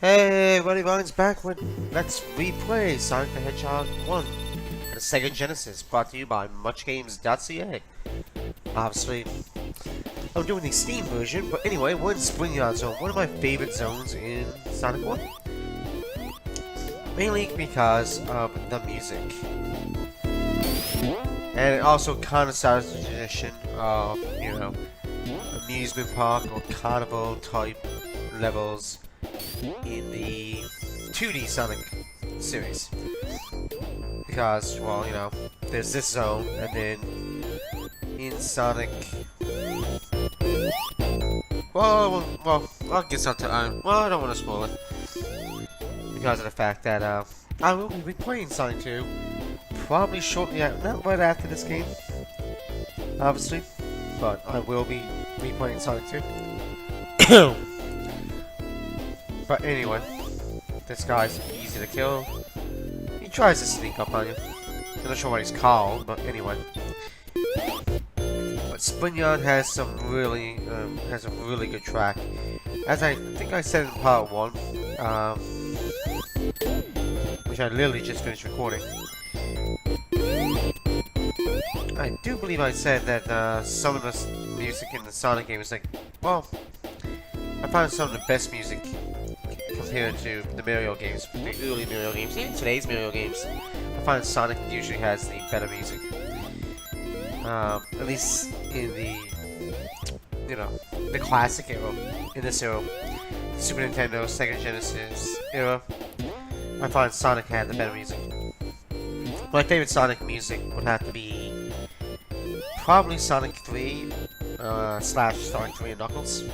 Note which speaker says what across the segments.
Speaker 1: Hey everybody, Ryan's back with Let's Replay Sonic the Hedgehog 1 for the Sega Genesis, brought to you by MuchGames.ca. Obviously, I'm doing the Steam version, but anyway, we're in Spring Yard Zone, one of my favorite zones in Sonic 1. Mainly because of the music. And it also kind of starts the tradition of, amusement park or carnival type levels in the 2D Sonic series. Because, well, there's this zone, and then in Sonic... Well, I'll get something on. Well, I don't want to spoil it. Because of the fact that, I will be replaying Sonic 2 probably shortly after, not right after this game, obviously, but I will be replaying Sonic 2. But anyway, this guy's easy to kill. He tries to sneak up on you. I'm not sure what he's called, but anyway. But Spring-Yard has a really good track. As I think I said in part 1, which I literally just finished recording. I do believe I said that some of the music in the Sonic game is like, well, I found some of the best music compared to the Mario games, the early Mario games, even today's Mario games. I find Sonic usually has the better music. At least in the, the classic era, in this era, Super Nintendo, Sega Genesis era, I find Sonic had the better music. My favorite Sonic music would have to be probably Sonic 3 / Sonic 3 and Knuckles.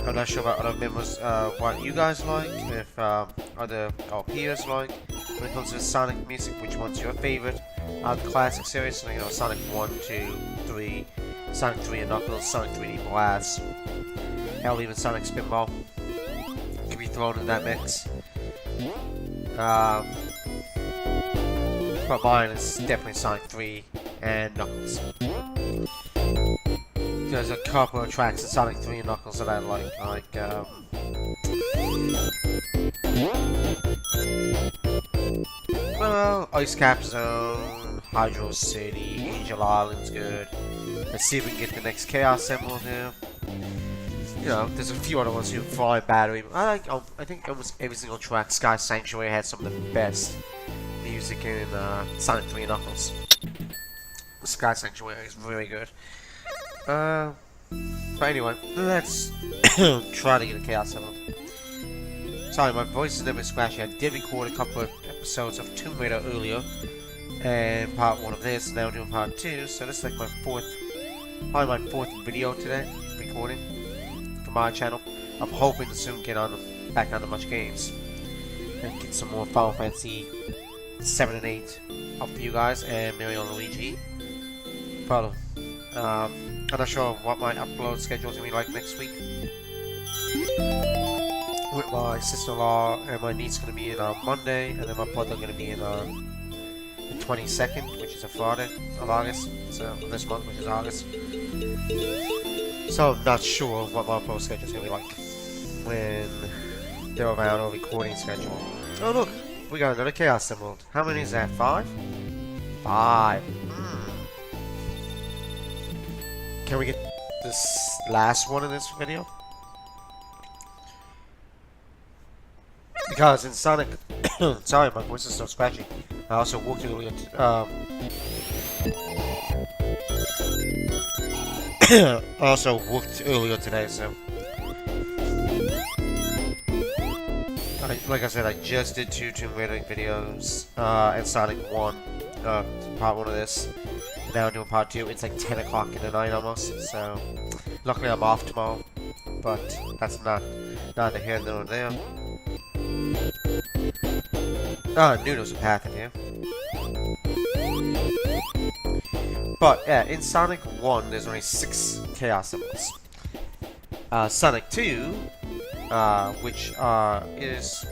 Speaker 1: I'm not sure about other members, what you guys like, if other peers like. When it comes to Sonic music, which one's your favorite out of the classic series? So, Sonic 1, 2, 3, Sonic 3 and Knuckles, Sonic 3D Blast, hell, even Sonic Spinball can be thrown in that mix. But mine is definitely Sonic 3 and Knuckles. There's a couple of tracks in Sonic 3 and Knuckles that I like well, Ice Cap Zone, Hydro City, Angel Island's good. Let's see if we can get the next Chaos Emerald here. There's a few other ones here, Fly Battery. I think almost every single track. Sky Sanctuary had some of the best music in Sonic 3 and Knuckles. Sky Sanctuary is really good. But anyway, let's try to get a Chaos Emerald. Sorry, my voice is a little bit scratchy. I did record a couple of episodes of Tomb Raider earlier, and part 1 of this, now doing part 2, so this is like probably my fourth video today, recording, for my channel. I'm hoping to soon get back on the Much Games, and get some more Final Fantasy 7 and 8 up for you guys, and Mario and Luigi. But, I'm not sure what my upload schedule is going to be like next week. With my sister-in-law and my niece going to be in on Monday, and then my brother going to be in on the 22nd, which is a Friday of August, so this month, which is August. So I'm not sure what my upload schedule is going to be like when they're around, or recording schedule. Oh look, we got another Chaos Emerald. How many is that? 5? 5. Can we get this last one in this video? Because in Sonic... Sorry, my voice is so scratchy. I also worked earlier... today, so... like I said, I just did 2 Tomb Raider videos, and Sonic 1, part 1 of this. Now doing part 2, it's like 10 o'clock in the night almost, so... Luckily I'm off tomorrow, but that's neither here nor there. I knew there was a path in here. But, yeah, in Sonic 1, there's only 6 Chaos Emeralds. Sonic 2, which is...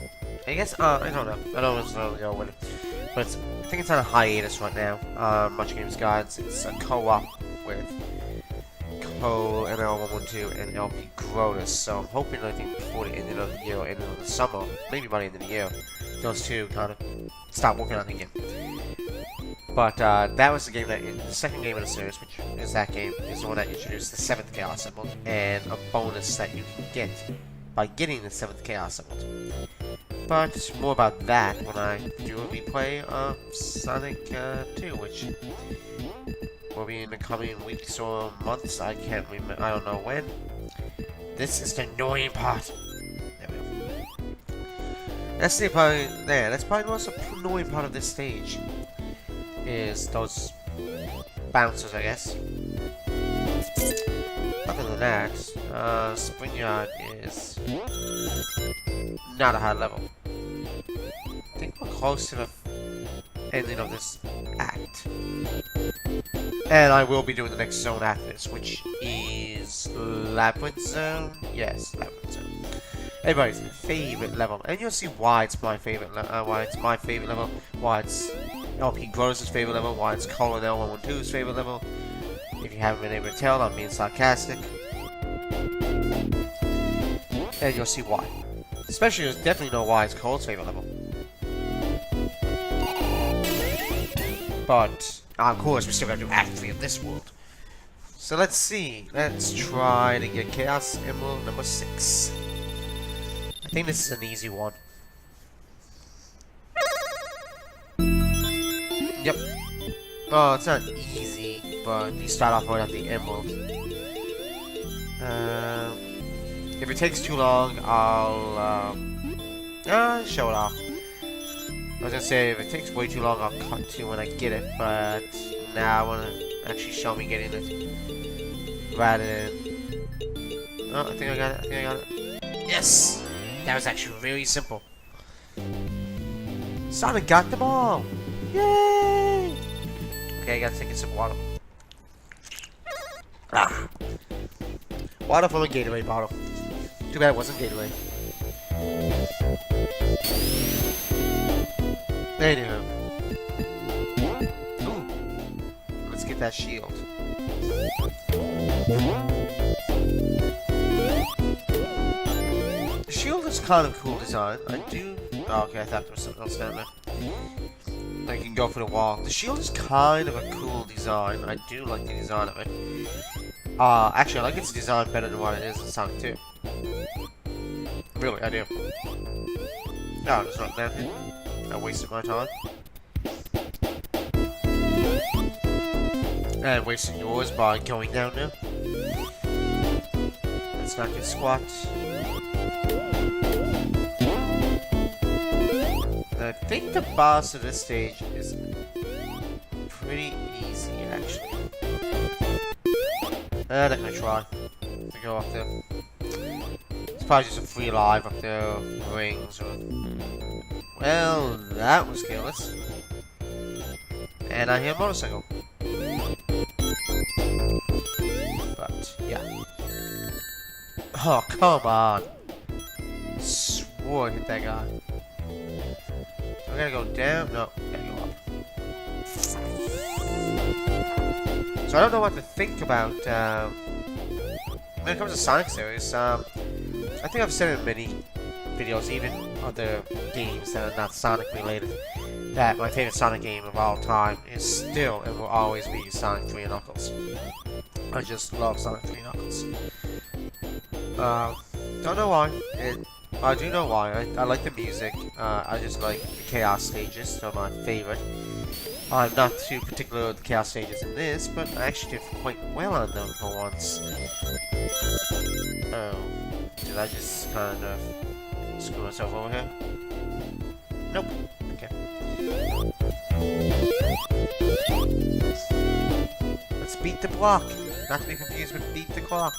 Speaker 1: I guess, I don't know. I don't necessarily go with it. But I think it's on a hiatus right now. Much Games Guides. It's a co-op with Poe, NL112, and LP Grotus. So I'm hoping, I think, before the end of the year or end of the summer, maybe by the end of the year, those two kind of start working on the game. But that was the game that, the second game in the series, which is that game, is the one that introduced the 7th Chaos Emerald, and a bonus that you can get by getting the 7th Chaos Emerald. But more about that when I do a replay of Sonic 2, which will be in the coming weeks or months. I can't remember. I don't know when. This is the annoying part. There we go. That's probably the most annoying part of this stage. Is those bouncers, I guess. Other than that, Spring Yard is not a high level. I think we're close to the ending of this act. And I will be doing the next zone after this, which is Labyrinth Zone? Yes, Labyrinth Zone. Everybody's favorite level. And you'll see why it's my favorite level, why it's LP Grotus' favorite level, why it's Colin L112's favorite level. If you haven't been able to tell, I'm being sarcastic. And you'll see why. Especially, you'll definitely know why it's Cole's favorite level. But, of course, we still gotta do Act 3 of this world. So let's see. Let's try to get Chaos Emerald number 6. I think this is an easy one. Yep. Oh, it's not easy, but you start off right at the emerald. If it takes too long, I'll show it off. I was gonna say, if it takes way too long, I'll cut to when I get it, but now I wanna actually show me getting it. Rather than... Oh, I think I got it. Yes! That was actually really simple. Sonic got them all! Yay! Okay, I gotta take a sip of water. Ah. Water from a Gatorade bottle. Too bad it wasn't Gatorade. Anywho. Ooh. Let's get that shield. The shield is kind of cool design. I do... Oh, okay, I thought there was something else down there. I can go for the wall. The shield is kind of a cool design. I do like the design of it. Actually, I like its design better than what it is in Sonic 2. Really, I do. No, there's not that. I wasted my time. And wasting yours by going down there. Let's not get squat. I think the boss of this stage is pretty easy, actually. I'm not gonna try to go up there. It's probably just a free live up there, rings, or... Well, that was careless. And I hear a motorcycle. But, yeah. Oh, come on. Swore I hit that guy. I gotta go down? No, I gotta go up. So I don't know what to think about, when it comes to Sonic series. I think I've said in many videos, even other games that are not Sonic related, that my favorite Sonic game of all time is still and will always be Sonic 3 and Knuckles. I just love Sonic 3 and Knuckles. Don't know why. I do know why. I like the music. I just like the Chaos stages. They're my favorite. I'm not too particular with the Chaos stages in this, but I actually did quite well on them for once. Oh. Did I just kind of screw myself over here? Nope. Okay. Let's beat the block. Not to be confused with beat the clock.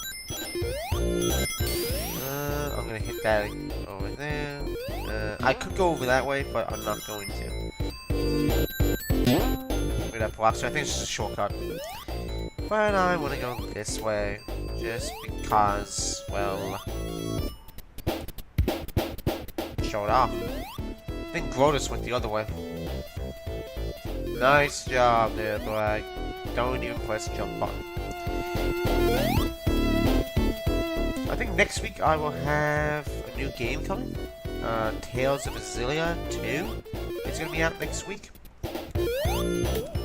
Speaker 1: I'm gonna hit that over there. I could go over that way, but I'm not going to. With that block, so I think it's just a shortcut. But I want to go this way, just because, well... Show it off. I think Grotus went the other way. Nice job there, but I don't even press the jump button. I think next week I will have a new game coming. Tales of Azalea 2. It's gonna be out next week.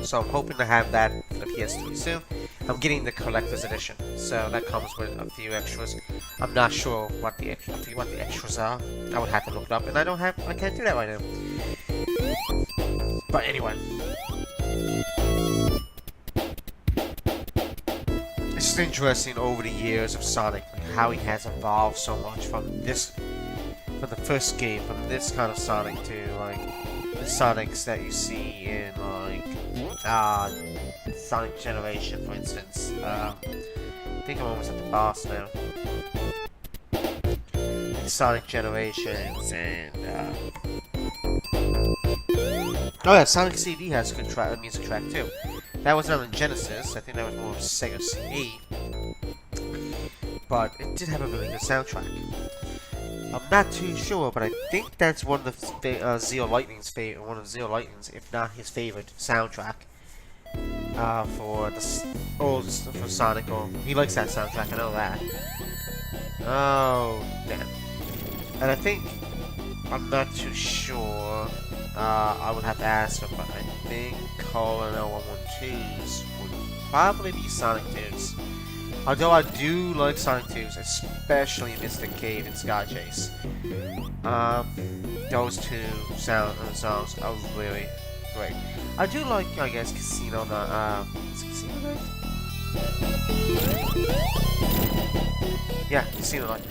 Speaker 1: So I'm hoping to have that for the PS3 soon. I'm getting the collector's edition, so that comes with a few extras. I'm not sure what the extras are. I would have to look it up, and I can't do that right now. But anyway, it's just interesting over the years of Sonic, like how he has evolved so much from the first game, from this kind of Sonic to like the Sonics that you see in like Sonic Generation, for instance. I think I'm almost at the boss now. In Sonic Generations and oh yeah, Sonic CD has a good music track too. That was not on Genesis. I think that was more of a Sega CD, but it did have a really good soundtrack. I'm not too sure, but I think that's one of Zeo Lightning's if not his favorite soundtrack for for Sonic. Or he likes that soundtrack. I know that. Oh damn! And I think I'm not too sure. I would have to ask him, but I think Colin L112s would probably be Sonic 2s. Although I do like Sonic 2s, especially Mystic Cave and Sky Chase. Those two songs are really great. I do like, I guess, Casino Night. Is it Casino Night? Yeah, Casino Night.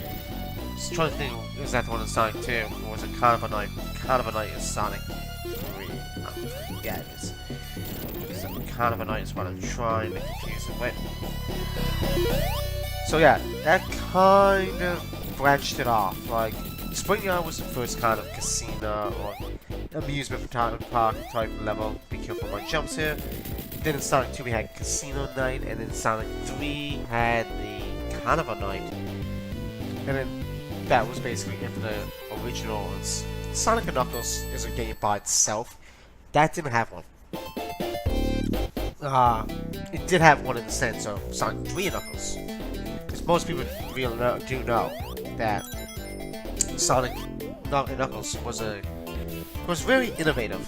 Speaker 1: Just trying to think, is that the one in Sonic 2? Or was it Kind of a Night? Kind of a Night is Sonic 3. Yeah, it is. Kind of a Night is what I'm trying to confuse it with. So yeah, that kind of branched it off. Like, Spring Yard was the first kind of casino or amusement park type level. Be careful my jumps here. Then in Sonic 2 we had Casino Night, and then Sonic 3 had the Kind of a Night. And then that was basically it for the originals. Sonic and Knuckles is a game by itself. That didn't have one. It did have one in the sense of Sonic 3 and Knuckles. Because most people do know that Sonic and Knuckles was very innovative.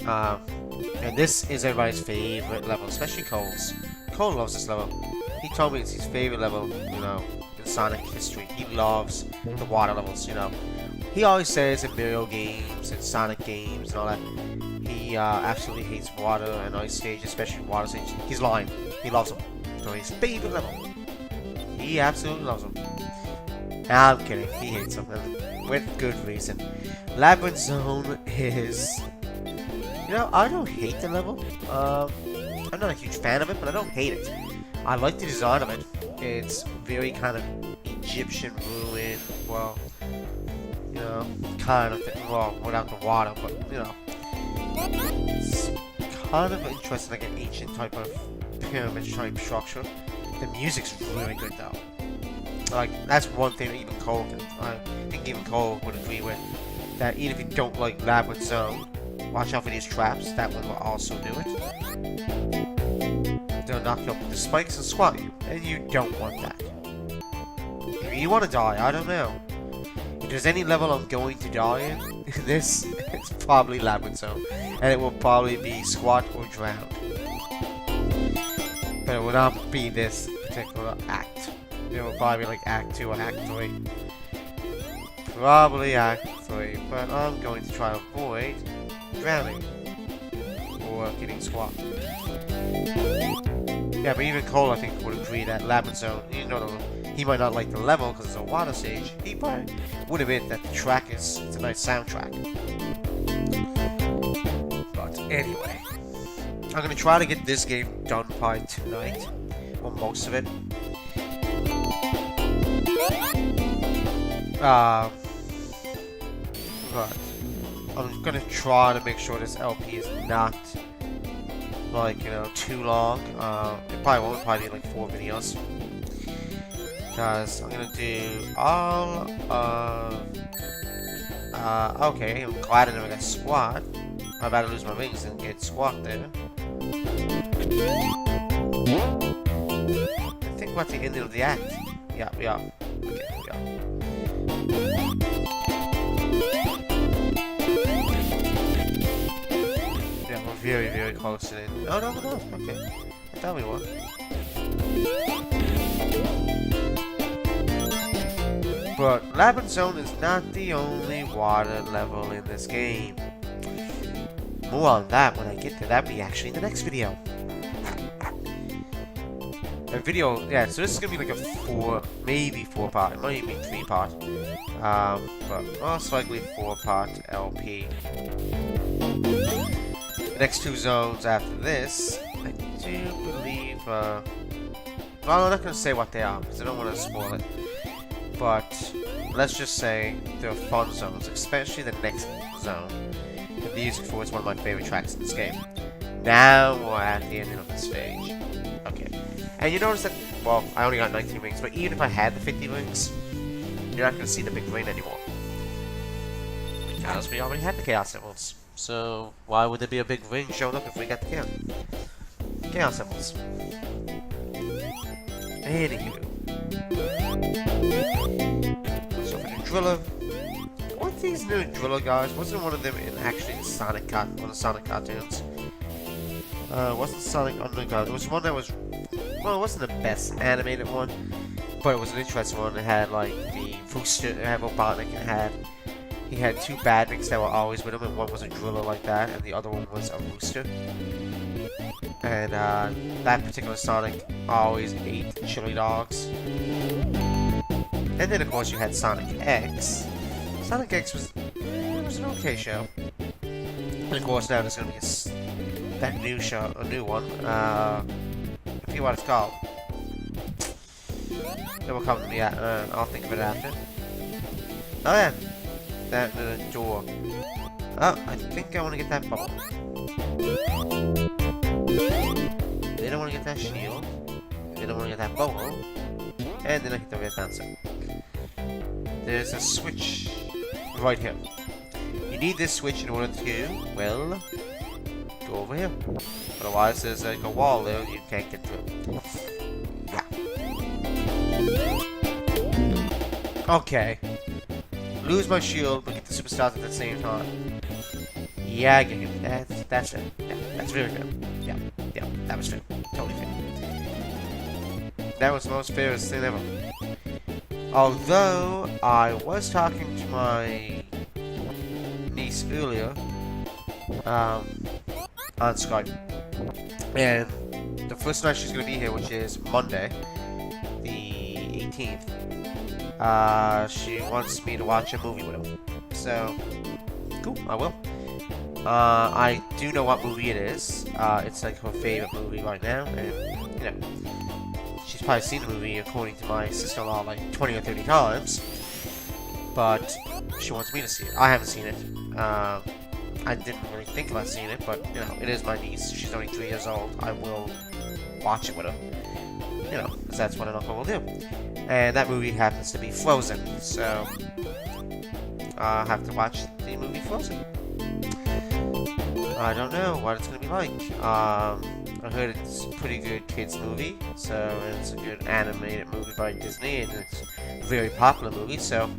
Speaker 1: And this is everybody's favorite level, especially Cole's. Cole loves this level. He told me it's his favorite level, you know, in Sonic history. He loves the water levels, you know. He always says in Mario games and Sonic games and all that, he absolutely hates water and ice stage, especially water stage. He's lying. He loves them. So his favorite level. He absolutely loves them. Nah, I'm kidding. He hates them. With good reason. Labyrinth Zone is... You know, I don't hate the level. I'm not a huge fan of it, but I don't hate it. I like the design of it. It's very kind of Egyptian ruin. Well, you know, kind of thing. Well, without the water, but, you know. It's kind of interesting, like an ancient type of pyramid type structure. The music's really good though. Like, that's one thing that even Cole can, I think even Cole would agree with. That even if you don't like Labyrinth Zone, watch out for these traps, that one will also do it. They'll knock you up with the spikes and squat you, and you don't want that. If you want to die, I don't know. If there's any level I'm going to die in this, it's probably Labyrinth Zone. And it will probably be squat or drown. But it will not be this particular act. It will probably be like Act 2 or Act 3. Probably Act 3, but I'm going to try to avoid drowning. Or getting squat. Yeah, but even Cole, I think, would agree that Labyrinth Zone, you know, he might not like the level because it's a water stage. He probably would admit that the track it's a nice soundtrack. But anyway, I'm gonna try to get this game done by tonight, or most of it. But I'm gonna try to make sure this LP is not, like, you know, too long. It probably won't, probably be like 4 videos. Because I'm gonna do all of... okay, I'm glad I never got squat. I'm about to lose my wings and get squat there. I think we're at the end of the act. Yeah, we are. Okay, here we go. Yeah, we're very, very close to it. Oh, no, we're not. Okay. I thought we were. But Labyrinth Zone is not the only water level in this game. More on that when I get to that, be actually in the next video. A video, yeah, so this is gonna be like a maybe 4-part, maybe 3-part. But most likely 4-part LP. The next 2 zones after this, I do believe, well, I'm not gonna say what they are, because I don't want to spoil it. But, let's just say, they're fun zones, especially the next zone. The music for is one of my favorite tracks in this game. Now we're at the ending of the stage. Okay. And you notice that, well, I only got 19 rings, but even if I had the 50 rings, you're not going to see the big ring anymore. Because we already had the Chaos Symbols. So, why would there be a big ring showing up if we got the Chaos Symbols? Anywho. So for the Driller, what's these new Driller guys? Wasn't one of them in actually the Sonic one of the Sonic cartoons? Wasn't Sonic Underground? It was one that was, well, it wasn't the best animated one, but it was an interesting one. It had like the Rooster, it had Robotnik, he had 2 badniks that were always with him, and one was a Driller like that, and the other one was a Rooster. And that particular Sonic always ate chili dogs. And then of course you had Sonic X. Sonic X was an okay show. And of course now there's gonna be that new show, a new one. I forget what it's called. It will come to me. I'll think of it after. Oh yeah, that door. Oh, I think I want to get that bubble. Then I want to get that shield. Then I want to get that bubble. And then I get the red dancer. There's a switch right here. You need this switch in order to, well, go over here. Otherwise, there's like a wall there and you can't get through. Yeah. Okay. Lose my shield, but get the superstars at the same time. Yeah, I get it. That's it. Yeah, that's very fair. Yeah, that was fair. Totally fair. That was the most fairest thing ever. Although, I was talking to my niece earlier, on Skype, and the first night she's going to be here, which is Monday, the 18th, she wants me to watch a movie with her. So, cool, I will. I do know what movie it is. It's like her favorite movie right now, and, you know, she's probably seen the movie, according to my sister-in-law, like 20 or 30 times. But she wants me to see it. I haven't seen it. I didn't really think about seeing it, but, you know, it is my niece. She's only 3 years old. I will watch it with her. You know, because that's what an uncle will do. And that movie happens to be Frozen. So, I'll have to watch the movie Frozen. I don't know what it's going to be like. I heard it's a pretty good kids movie, so it's a good animated movie by Disney, and it's a very popular movie, so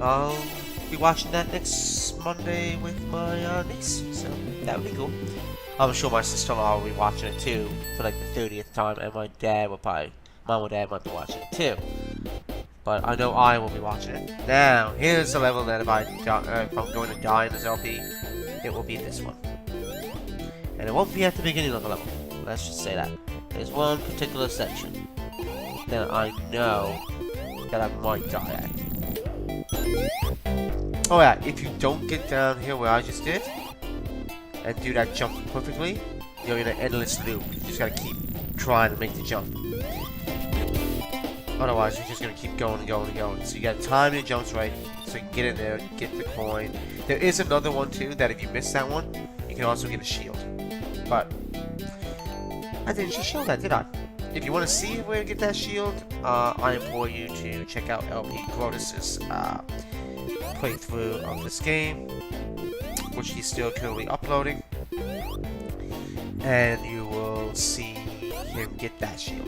Speaker 1: I'll be watching that next Monday with my niece, so that would be cool. I'm sure my sister-in-law will be watching it too, for like the 30th time, and my dad will probably, mom or dad might be watching it too. But I know I will be watching it. Now, here's the level that if I'm going to die in this LP, it will be this one. And it won't be at the beginning of the level. Let's just say that. There's one particular section that I know that I might die at. Oh yeah, if you don't get down here where I just did, and do that jump perfectly, you're in an endless loop. You just gotta keep trying to make the jump. Otherwise, you're just gonna keep going and going and going. So you gotta time your jumps right, so you can get in there, get the coin. There is another one too, that if you miss that one, you can also get a shield. But I didn't just show that, did I? If you want to see where to get that shield, I implore you to check out LP Grotus's playthrough of this game, which he's still currently uploading, and you will see him get that shield.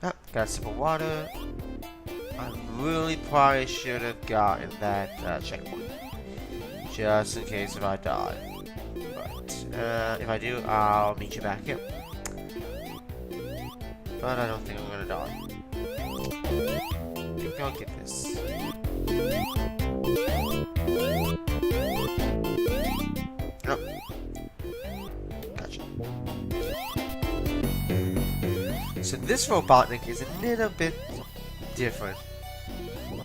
Speaker 1: Oh, got a sip of water. I really probably should have gotten that checkpoint. Just in case if I die. But if I do, I'll meet you back here. But I don't think I'm gonna die. Maybe I'll get this. Oh. Gotcha. So this Robotnik is a little bit different.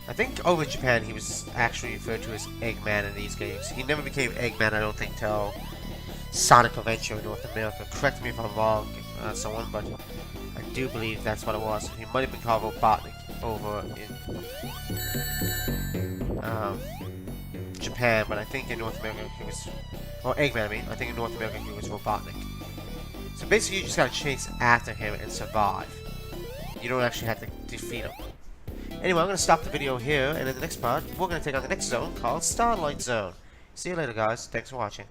Speaker 1: I think over in Japan he was actually referred to as Eggman in these games. He never became Eggman, I don't think, till Sonic Adventure in North America. Correct me if I'm wrong, someone, but I do believe that's what it was. He might have been called Robotnik over in Japan, but I think in North America he was, or Eggman I mean, I think in North America he was Robotnik. So basically you just gotta chase after him and survive. You don't actually have to defeat him. Anyway, I'm gonna stop the video here, and in the next part, we're gonna take on the next zone called Starlight Zone. See you later, guys. Thanks for watching.